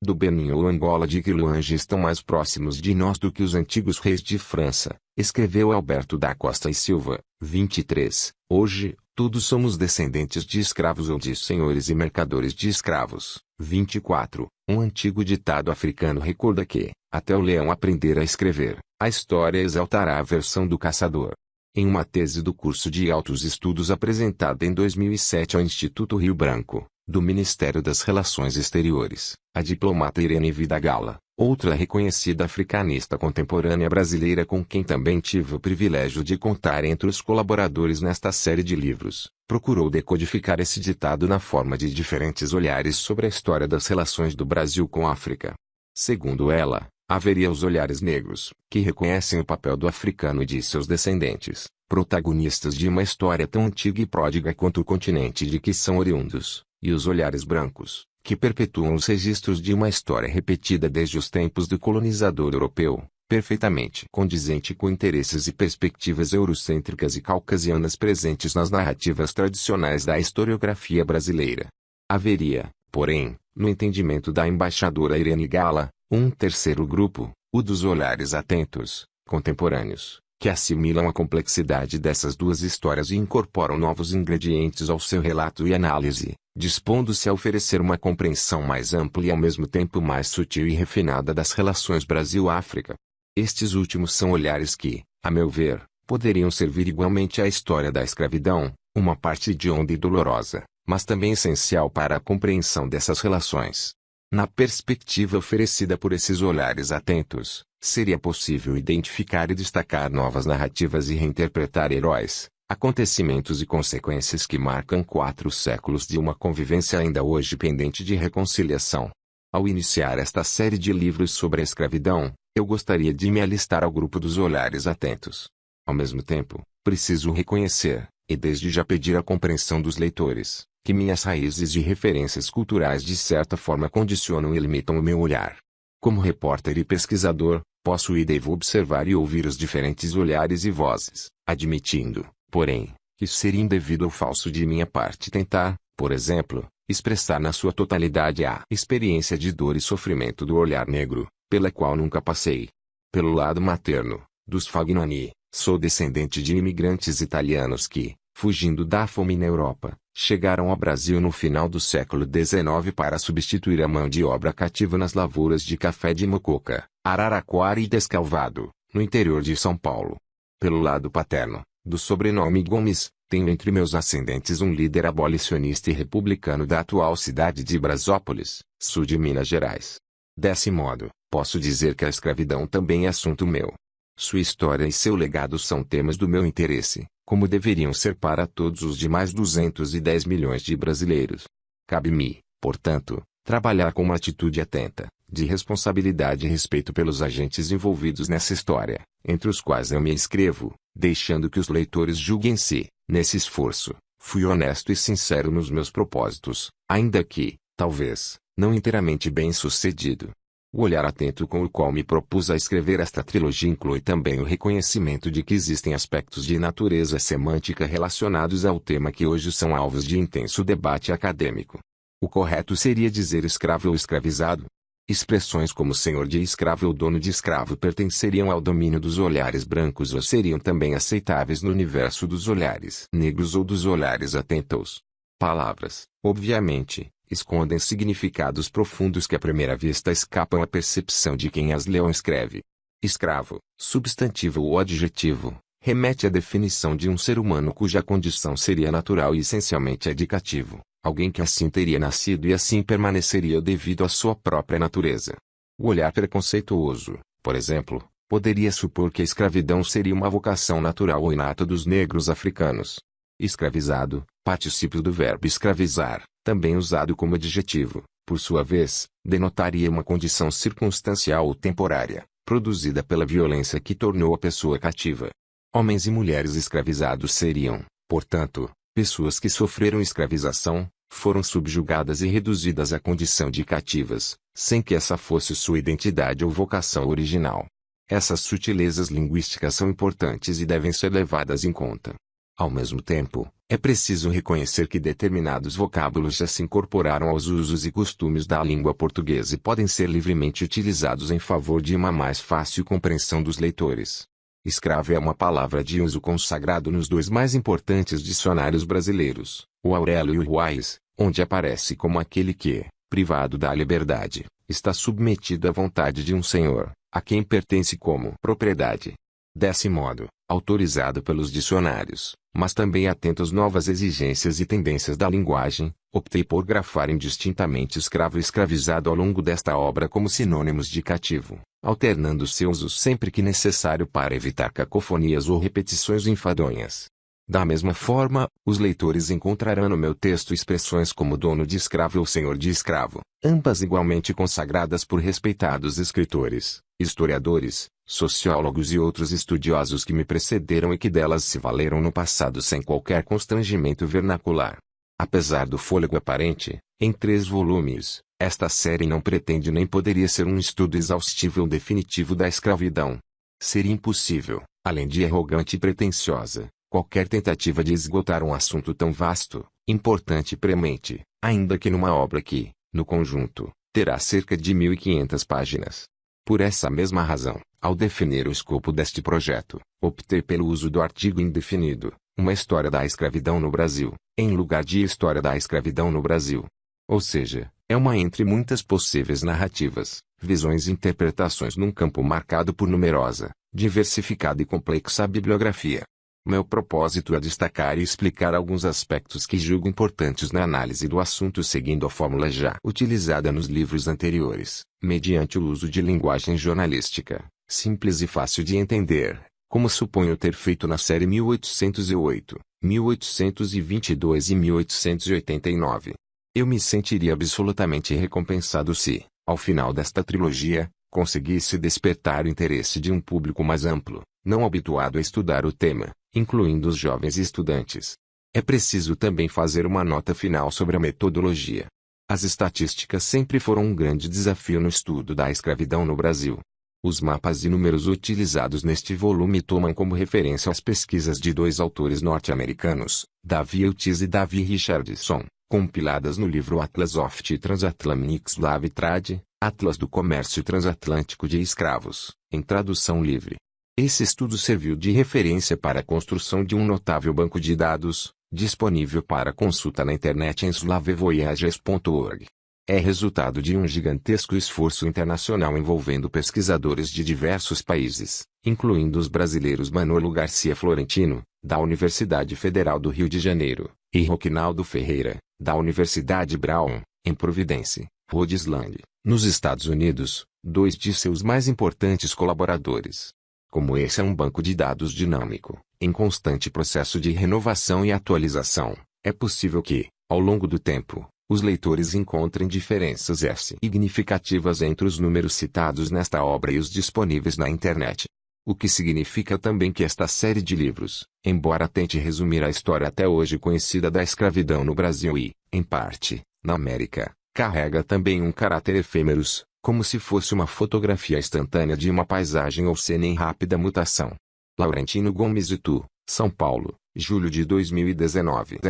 do Benin ou Angola de Quiluange estão mais próximos de nós do que os antigos reis de França, escreveu Alberto da Costa e Silva, 23. Hoje, todos somos descendentes de escravos ou de senhores e mercadores de escravos. 24. Um antigo ditado africano recorda que, até o leão aprender a escrever, a história exaltará a versão do caçador. Em uma tese do curso de Altos Estudos apresentada em 2007 ao Instituto Rio Branco, do Ministério das Relações Exteriores, a diplomata Irene Vidagala, outra reconhecida africanista contemporânea brasileira com quem também tive o privilégio de contar entre os colaboradores nesta série de livros, procurou decodificar esse ditado na forma de diferentes olhares sobre a história das relações do Brasil com a África. Segundo ela, haveria os olhares negros, que reconhecem o papel do africano e de seus descendentes, protagonistas de uma história tão antiga e pródiga quanto o continente de que são oriundos, e os olhares brancos, que perpetuam os registros de uma história repetida desde os tempos do colonizador europeu, perfeitamente condizente com interesses e perspectivas eurocêntricas e caucasianas presentes nas narrativas tradicionais da historiografia brasileira. Haveria, porém, no entendimento da embaixadora Irene Gala, um terceiro grupo, o dos olhares atentos, contemporâneos, que assimilam a complexidade dessas duas histórias e incorporam novos ingredientes ao seu relato e análise, dispondo-se a oferecer uma compreensão mais ampla e ao mesmo tempo mais sutil e refinada das relações Brasil-África. Estes últimos são olhares que, a meu ver, poderiam servir igualmente à história da escravidão, uma parte hedionda e dolorosa, mas também essencial para a compreensão dessas relações. Na perspectiva oferecida por esses olhares atentos, seria possível identificar e destacar novas narrativas e reinterpretar heróis, acontecimentos e consequências que marcam 4 séculos de uma convivência ainda hoje pendente de reconciliação. Ao iniciar esta série de livros sobre a escravidão, eu gostaria de me alistar ao grupo dos olhares atentos. Ao mesmo tempo, preciso reconhecer, e desde já pedir a compreensão dos leitores, que minhas raízes e referências culturais de certa forma condicionam e limitam o meu olhar. Como repórter e pesquisador, posso e devo observar e ouvir os diferentes olhares e vozes, admitindo, porém, que seria indevido ou falso de minha parte tentar, por exemplo, expressar na sua totalidade a experiência de dor e sofrimento do olhar negro, pela qual nunca passei. Pelo lado materno, dos Fagnani, sou descendente de imigrantes italianos que, fugindo da fome na Europa, chegaram ao Brasil no final do século XIX para substituir a mão de obra cativa nas lavouras de café de Mococa, Araraquara e Descalvado, no interior de São Paulo. Pelo lado paterno, do sobrenome Gomes, tenho entre meus ascendentes um líder abolicionista e republicano da atual cidade de Brasópolis, sul de Minas Gerais. Desse modo, posso dizer que a escravidão também é assunto meu. Sua história e seu legado são temas do meu interesse, como deveriam ser para todos os demais 210 milhões de brasileiros. Cabe-me, portanto, trabalhar com uma atitude atenta, de responsabilidade e respeito pelos agentes envolvidos nessa história, entre os quais eu me inscrevo, deixando que os leitores julguem se, nesse esforço, fui honesto e sincero nos meus propósitos, ainda que, talvez, não inteiramente bem-sucedido. O olhar atento com o qual me propus a escrever esta trilogia inclui também o reconhecimento de que existem aspectos de natureza semântica relacionados ao tema que hoje são alvos de intenso debate acadêmico. O correto seria dizer escravo ou escravizado. Expressões como senhor de escravo ou dono de escravo pertenceriam ao domínio dos olhares brancos ou seriam também aceitáveis no universo dos olhares negros ou dos olhares atentos. Palavras, obviamente, escondem significados profundos que à primeira vista escapam à percepção de quem as lê ou escreve. Escravo, substantivo ou adjetivo, remete à definição de um ser humano cuja condição seria natural e essencialmente indicativo, alguém que assim teria nascido e assim permaneceria devido à sua própria natureza. O olhar preconceituoso, por exemplo, poderia supor que a escravidão seria uma vocação natural ou inata dos negros africanos. Escravizado, particípio do verbo escravizar, também usado como adjetivo, por sua vez, denotaria uma condição circunstancial ou temporária, produzida pela violência que tornou a pessoa cativa. Homens e mulheres escravizados seriam, portanto, pessoas que sofreram escravização, foram subjugadas e reduzidas à condição de cativas, sem que essa fosse sua identidade ou vocação original. Essas sutilezas linguísticas são importantes e devem ser levadas em conta. Ao mesmo tempo, é preciso reconhecer que determinados vocábulos já se incorporaram aos usos e costumes da língua portuguesa e podem ser livremente utilizados em favor de uma mais fácil compreensão dos leitores. Escravo é uma palavra de uso consagrado nos dois mais importantes dicionários brasileiros, o Aurélio e o Ruais, onde aparece como aquele que, privado da liberdade, está submetido à vontade de um senhor, a quem pertence como propriedade. Desse modo, autorizado pelos dicionários, mas também atento às novas exigências e tendências da linguagem, optei por grafar indistintamente escravo e escravizado ao longo desta obra como sinônimos de cativo, alternando seus usos sempre que necessário para evitar cacofonias ou repetições enfadonhas. Da mesma forma, os leitores encontrarão no meu texto expressões como dono de escravo ou senhor de escravo, ambas igualmente consagradas por respeitados escritores, historiadores, sociólogos e outros estudiosos que me precederam e que delas se valeram no passado sem qualquer constrangimento vernacular. Apesar do fôlego aparente, em 3 volumes, esta série não pretende nem poderia ser um estudo exaustivo ou definitivo da escravidão. Seria impossível, além de arrogante e pretensiosa, qualquer tentativa de esgotar um assunto tão vasto, importante e premente, ainda que numa obra que, no conjunto, terá cerca de 1.500 páginas. Por essa mesma razão, ao definir o escopo deste projeto, optei pelo uso do artigo indefinido, uma história da escravidão no Brasil, em lugar de história da escravidão no Brasil. Ou seja, é uma entre muitas possíveis narrativas, visões e interpretações num campo marcado por numerosa, diversificada e complexa bibliografia. Meu propósito é destacar e explicar alguns aspectos que julgo importantes na análise do assunto seguindo a fórmula já utilizada nos livros anteriores, mediante o uso de linguagem jornalística, simples e fácil de entender, como suponho ter feito na série 1808, 1822 e 1889. Eu me sentiria absolutamente recompensado se, ao final desta trilogia, conseguisse despertar o interesse de um público mais amplo, não habituado a estudar o tema, incluindo os jovens estudantes. É preciso também fazer uma nota final sobre a metodologia. As estatísticas sempre foram um grande desafio no estudo da escravidão no Brasil. Os mapas e números utilizados neste volume tomam como referência as pesquisas de 2 autores norte-americanos, Davi Eltis e Davi Richardson, compiladas no livro Atlas of the Transatlantic Slave Trade, Atlas do Comércio Transatlântico de Escravos, em tradução livre. Esse estudo serviu de referência para a construção de um notável banco de dados, disponível para consulta na internet em slavevoyages.org. É resultado de um gigantesco esforço internacional envolvendo pesquisadores de diversos países, incluindo os brasileiros Manolo Garcia Florentino, da Universidade Federal do Rio de Janeiro, e Roquinaldo Ferreira, da Universidade Brown, em Providence, Rhode Island, nos Estados Unidos, 2 de seus mais importantes colaboradores. Como esse é um banco de dados dinâmico, em constante processo de renovação e atualização, é possível que, ao longo do tempo, os leitores encontrem diferenças significativas entre os números citados nesta obra e os disponíveis na internet. O que significa também que esta série de livros, embora tente resumir a história até hoje conhecida da escravidão no Brasil e, em parte, na América, carrega também um caráter efêmeros, como se fosse uma fotografia instantânea de uma paisagem ou cena em rápida mutação. Laurentino Gomes Itu, São Paulo, julho de 2019.